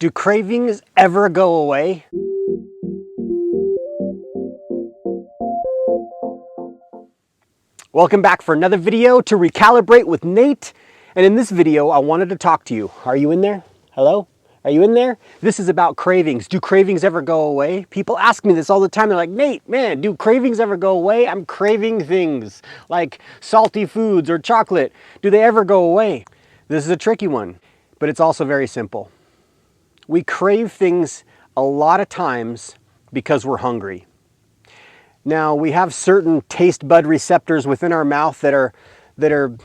Do cravings ever go away? Welcome back for another video to Recalibrate with Nate. And in this video, I wanted to talk to you. Are you in there? Hello? Are you in there? This is about cravings. Do cravings ever go away? People ask me this all the time. They're like, Nate, man, do cravings ever go away? I'm craving things like salty foods or chocolate. Do they ever go away? This is a tricky one, but it's also very simple. We crave things a lot of times because we're hungry. Now, we have certain taste bud receptors within our mouth that are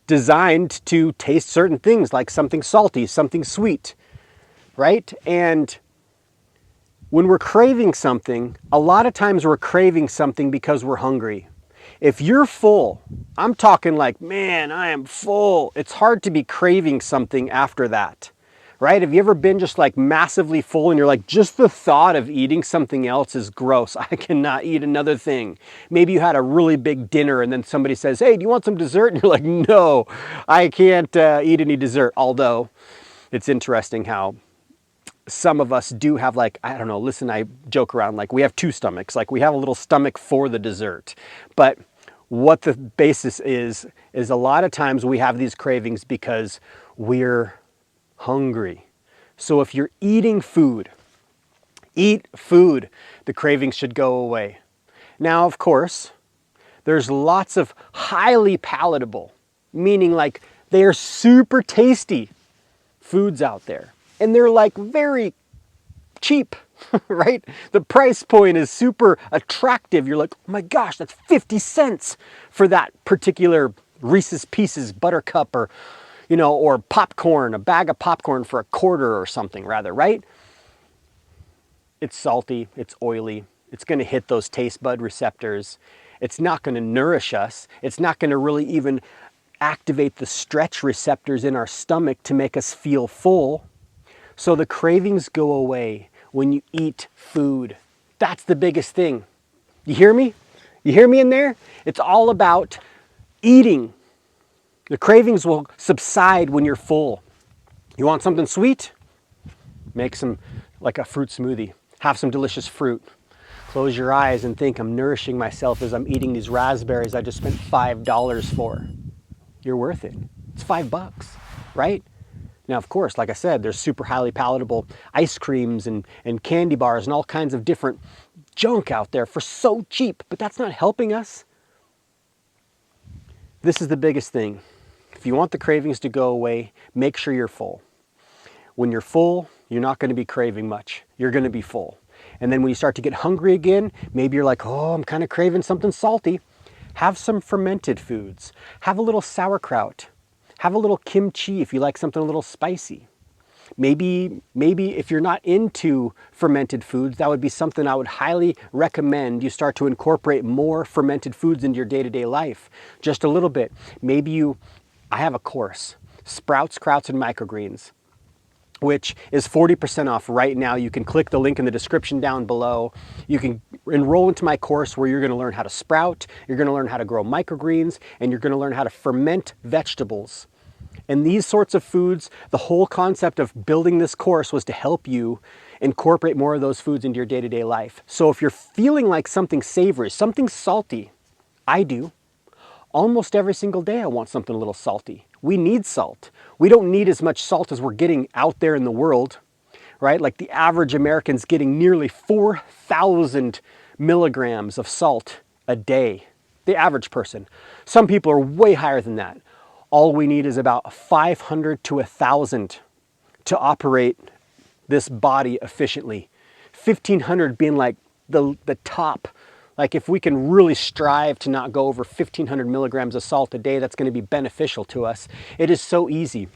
designed to taste certain things, like something salty, something sweet, right? And when we're craving something, a lot of times we're craving something because we're hungry. If you're full, I'm talking like, man, I am full. It's hard to be craving something after that. Right? Have you ever been just like massively full and you're like, just the thought of eating something else is gross. I cannot eat another thing. Maybe you had a really big dinner and then somebody says, hey, do you want some dessert? And you're like, no, I can't eat any dessert. Although it's interesting how some of us do have like, I don't know, listen, I joke around like we have two stomachs. Like we have a little stomach for the dessert. But what the basis is a lot of times we have these cravings because we're hungry. So if you're eating food, eat food, the cravings should go away. Now, of course, there's lots of highly palatable, meaning like they are super tasty foods out there. And they're like very cheap, right? The price point is super attractive. You're like, oh my gosh, that's 50 cents for that particular Reese's Pieces buttercup or or popcorn, a bag of popcorn for $1 or something rather, right? It's salty, it's oily, it's gonna hit those taste bud receptors. It's not gonna nourish us. It's not gonna really even activate the stretch receptors in our stomach to make us feel full. So the cravings go away when you eat food. That's the biggest thing. You hear me? You hear me in there? It's all about eating. The cravings will subside when you're full. You want something sweet? Make some, like a fruit smoothie. Have some delicious fruit. Close your eyes and think, I'm nourishing myself as I'm eating these raspberries I just spent $5 for. You're worth it. It's $5, right? Now, of course, like I said, there's super highly palatable ice creams and candy bars and all kinds of different junk out there for so cheap, but that's not helping us. This is the biggest thing. If you want the cravings to go away, make sure you're full. When you're full, you're not going to be craving much. You're going to be full. And then when you start to get hungry again, maybe you're like, oh, I'm kind of craving something salty. Have some fermented foods. Have a little sauerkraut. Have a little kimchi if you like something a little spicy. Maybe if you're not into fermented foods, that would be something I would highly recommend you start to incorporate more fermented foods into your day-to-day life. Just a little bit. I have a course, Sprouts, Krauts, and Microgreens, which is 40% off right now. You can click the link in the description down below. You can enroll into my course where you're going to learn how to sprout, you're going to learn how to grow microgreens, and you're going to learn how to ferment vegetables. And these sorts of foods, the whole concept of building this course was to help you incorporate more of those foods into your day-to-day life. So if you're feeling like something savory, something salty, I do. Almost every single day I want something a little salty. We need salt. We don't need as much salt as we're getting out there in the world, right? Like the average American's getting nearly 4,000 milligrams of salt a day. The average person. Some people are way higher than that. All we need is about 500 to 1,000 to operate this body efficiently. 1,500 being like the top. Like if we can really strive to not go over 1,500 milligrams of salt a day, that's going to be beneficial to us. It is so easy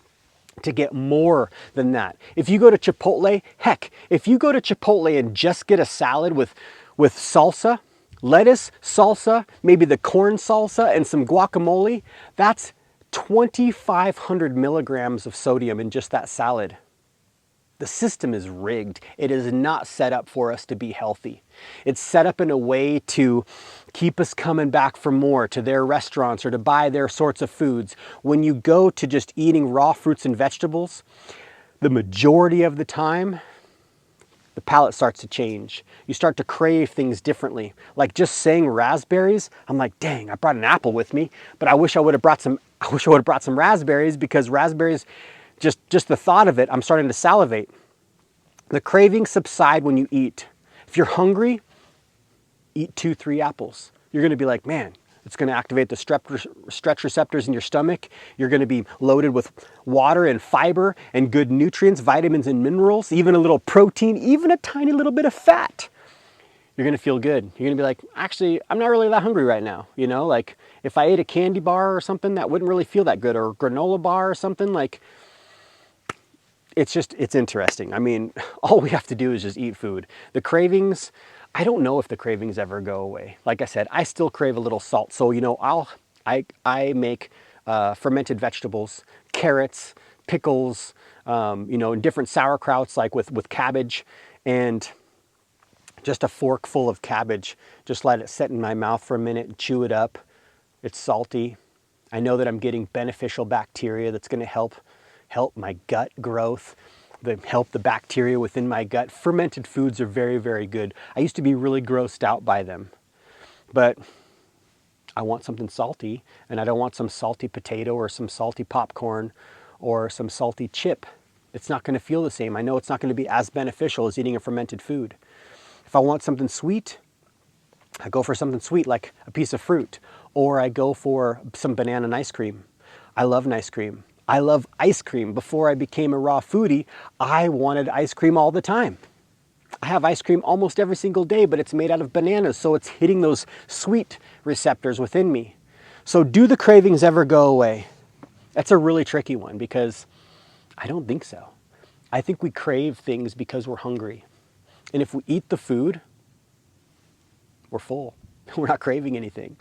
to get more than that. If you go to Chipotle, heck, if you go to Chipotle and just get a salad with salsa, lettuce, salsa, maybe the corn salsa and some guacamole, that's 2,500 milligrams of sodium in just that salad. The system is rigged. It is not set up for us to be healthy. It's set up in a way to keep us coming back for more to their restaurants or to buy their sorts of foods. When you go to just eating raw fruits and vegetables, the majority of the time, the palate starts to change. You start to crave things differently. Like just saying raspberries, I'm like, dang, I brought an apple with me, but I wish I would have brought some raspberries, because raspberries, just the thought of it, I'm starting to salivate. The cravings subside when you eat. If you're hungry, eat 2-3 apples. You're gonna be like, man, it's gonna activate the stretch receptors in your stomach. You're gonna be loaded with water and fiber and good nutrients, vitamins and minerals, even a little protein, even a tiny little bit of fat. You're gonna feel good. You're gonna be like, actually, I'm not really that hungry right now. You know, like if I ate a candy bar or something, that wouldn't really feel that good, or a granola bar or something. Like, it's interesting. I mean, all we have to do is just eat food. The cravings, I don't know if the cravings ever go away. Like I said, I still crave a little salt. So, you know, I make fermented vegetables, carrots, pickles, you know, and different sauerkrauts, like with cabbage, and just a fork full of cabbage. Just let it sit in my mouth for a minute and chew it up. It's salty. I know that I'm getting beneficial bacteria that's going to help my gut growth, help the bacteria within my gut. Fermented foods are very, very good. I used to be really grossed out by them, but I want something salty, and I don't want some salty potato or some salty popcorn or some salty chip. It's not going to feel the same. I know it's not going to be as beneficial as eating a fermented food. If I want something sweet, I go for something sweet like a piece of fruit, or I go for some banana and ice cream. I love ice cream. I love ice cream. Before I became a raw foodie, I wanted ice cream all the time. I have ice cream almost every single day, but it's made out of bananas, so it's hitting those sweet receptors within me. So do the cravings ever go away? That's a really tricky one, because I don't think so. I think we crave things because we're hungry. And if we eat the food, we're full. We're not craving anything.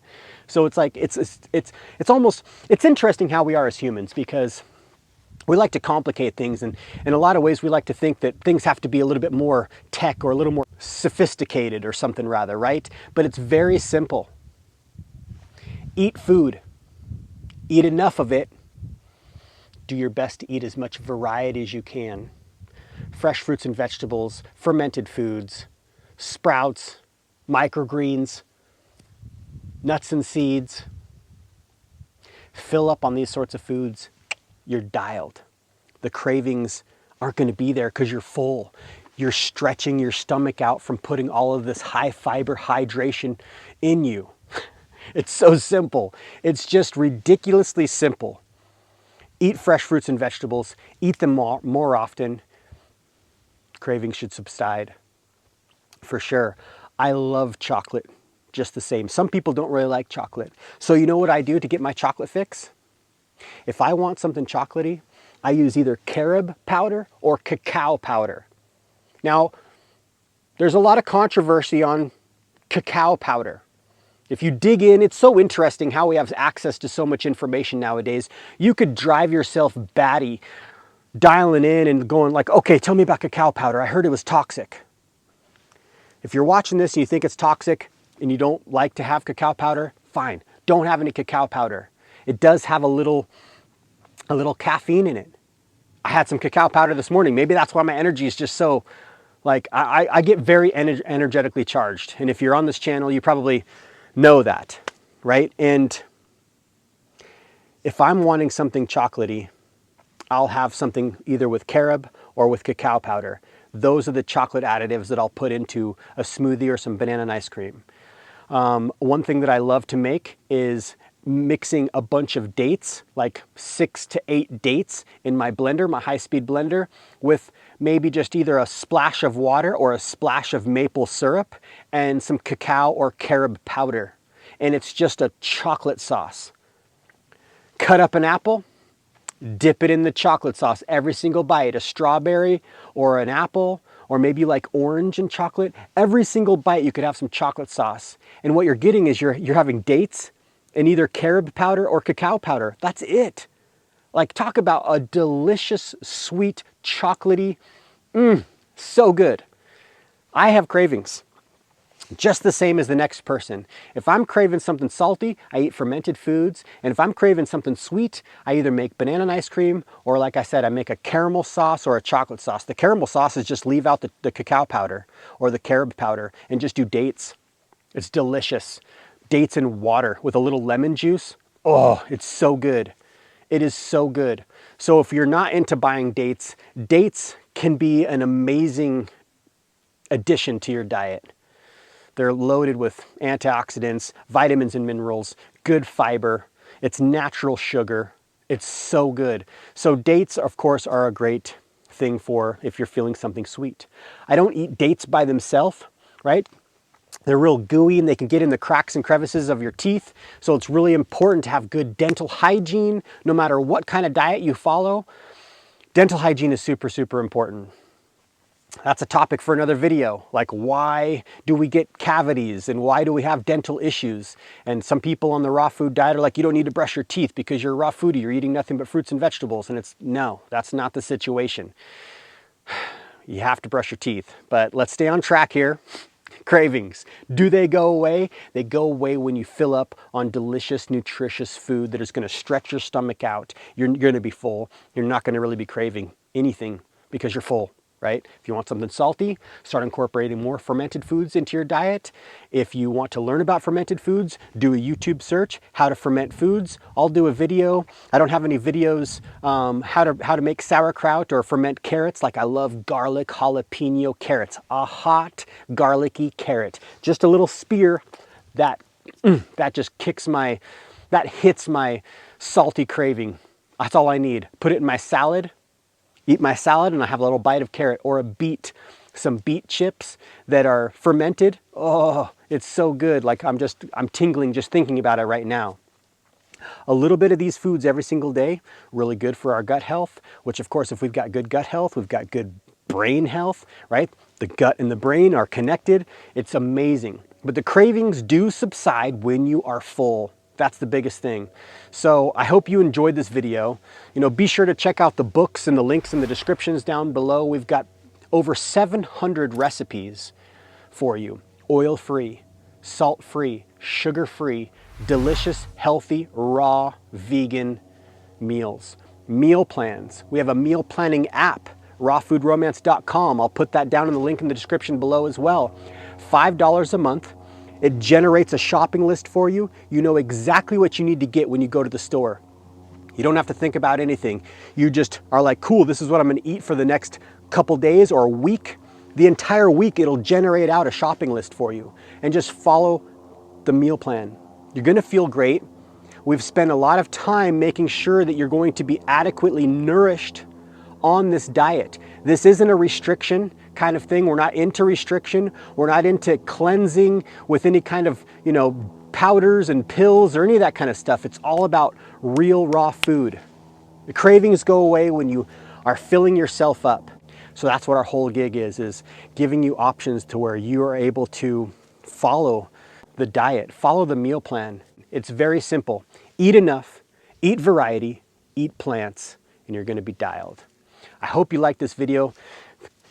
So it's like, it's interesting how we are as humans, because we like to complicate things, and in a lot of ways we like to think that things have to be a little bit more tech or a little more sophisticated or something rather, right? But it's very simple. Eat food. Eat enough of it. Do your best to eat as much variety as you can. Fresh fruits and vegetables, fermented foods, sprouts, microgreens, nuts and seeds. Fill up on these sorts of foods. You're dialed. The cravings aren't going to be there because you're full. You're stretching your stomach out from putting all of this high fiber hydration in you. It's so simple. It's just ridiculously simple. Eat fresh fruits and vegetables. Eat them more often. Cravings should subside. For sure. I love chocolate just the same. Some people don't really like chocolate. So you know what I do to get my chocolate fix? If I want something chocolatey, I use either carob powder or cacao powder. Now, there's a lot of controversy on cacao powder. If you dig in, it's so interesting how we have access to so much information nowadays. You could drive yourself batty dialing in and going like, okay, tell me about cacao powder. I heard it was toxic. If you're watching this and you think it's toxic and you don't like to have cacao powder, fine. Don't have any cacao powder. It does have a little caffeine in it. I had some cacao powder this morning. Maybe that's why my energy is just so, like, I get very energetically charged. And if you're on this channel, you probably know that, right? And if I'm wanting something chocolatey, I'll have something either with carob or with cacao powder. Those are the chocolate additives that I'll put into a smoothie or some banana and ice cream. One thing that I love to make is mixing a bunch of dates, like 6 to 8 dates in my blender, my high-speed blender, with maybe just either a splash of water or a splash of maple syrup and some cacao or carob powder. And it's just a chocolate sauce. Cut up an apple, dip it in the chocolate sauce every single bite, a strawberry or an apple, or maybe you like orange and chocolate. Every single bite you could have some chocolate sauce. And what you're getting is you're having dates and either carob powder or cacao powder. That's it. Like, talk about a delicious, sweet, chocolatey, so good. I have cravings. Just the same as the next person. If I'm craving something salty, I eat fermented foods. And if I'm craving something sweet, I either make banana and ice cream, or like I said, I make a caramel sauce or a chocolate sauce. The caramel sauce is just leave out the cacao powder or the carob powder and just do dates. It's delicious. Dates and water with a little lemon juice. Oh, it's so good. It is so good. So if you're not into buying dates, dates can be an amazing addition to your diet. They're loaded with antioxidants, vitamins and minerals, good fiber. It's natural sugar. It's so good. So dates, of course, are a great thing for if you're feeling something sweet. I don't eat dates by themselves, right? They're real gooey and they can get in the cracks and crevices of your teeth. So it's really important to have good dental hygiene no matter what kind of diet you follow. Dental hygiene is super, super important. That's a topic for another video, like why do we get cavities and why do we have dental issues? And some people on the raw food diet are like, you don't need to brush your teeth because you're a raw foodie, you're eating nothing but fruits and vegetables. And it's no, that's not the situation. You have to brush your teeth, but let's stay on track here. Cravings, do they go away? They go away when you fill up on delicious, nutritious food that is going to stretch your stomach out. You're going to be full. You're not going to really be craving anything because you're full. Right? If you want something salty, start incorporating more fermented foods into your diet. If you want to learn about fermented foods, do a YouTube search, how to ferment foods. I'll do a video. I don't have any videos how to make sauerkraut or ferment carrots. Like I love garlic jalapeno carrots, a hot garlicky carrot. Just a little spear that just that hits my salty craving. That's all I need. Put it in my salad. Eat my salad and I have a little bite of carrot or a beet, some beet chips that are fermented. Oh, it's so good. Like I'm tingling just thinking about it right now. A little bit of these foods every single day, really good for our gut health, which of course, if we've got good gut health, we've got good brain health, right? The gut and the brain are connected. It's amazing. But the cravings do subside when you are full. That's the biggest thing. So I hope you enjoyed this video. Be sure to check out the books and the links in the descriptions down below. We've got over 700 recipes for you. Oil-free, salt-free, sugar-free, delicious, healthy, raw, vegan meals. Meal plans. We have a meal planning app, rawfoodromance.com. I'll put that down in the link in the description below as well. $5 a month. It generates a shopping list for you. You know exactly what you need to get when you go to the store. You don't have to think about anything. You just are like, cool, this is what I'm gonna eat for the next couple days or a week. The entire week, it'll generate out a shopping list for you and just follow the meal plan. You're gonna feel great. We've spent a lot of time making sure that you're going to be adequately nourished on this diet. This isn't a restriction kind of thing. We're not into restriction. We're not into cleansing with any kind of, powders and pills or any of that kind of stuff. It's all about real raw food. The cravings go away when you are filling yourself up. So that's what our whole gig is giving you options to where you are able to follow the diet, follow the meal plan. It's very simple. Eat enough, eat variety, eat plants, and you're gonna be dialed. I hope you liked this video.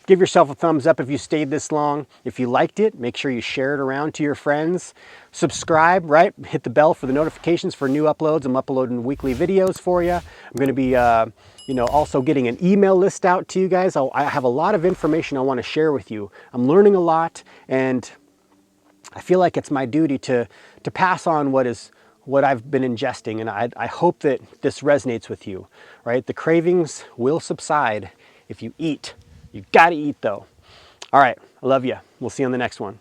Give yourself a thumbs up if you stayed this long. If you liked it, make sure you share it around to your friends. Subscribe, right? Hit the bell for the notifications for new uploads. I'm uploading weekly videos for you. I'm going to be, also getting an email list out to you guys. I have a lot of information I want to share with you. I'm learning a lot, and I feel like it's my duty to pass on what I've been ingesting, and I hope that this resonates with you, right? The cravings will subside if you eat. You gotta eat though. All right, I love you. We'll see you on the next one.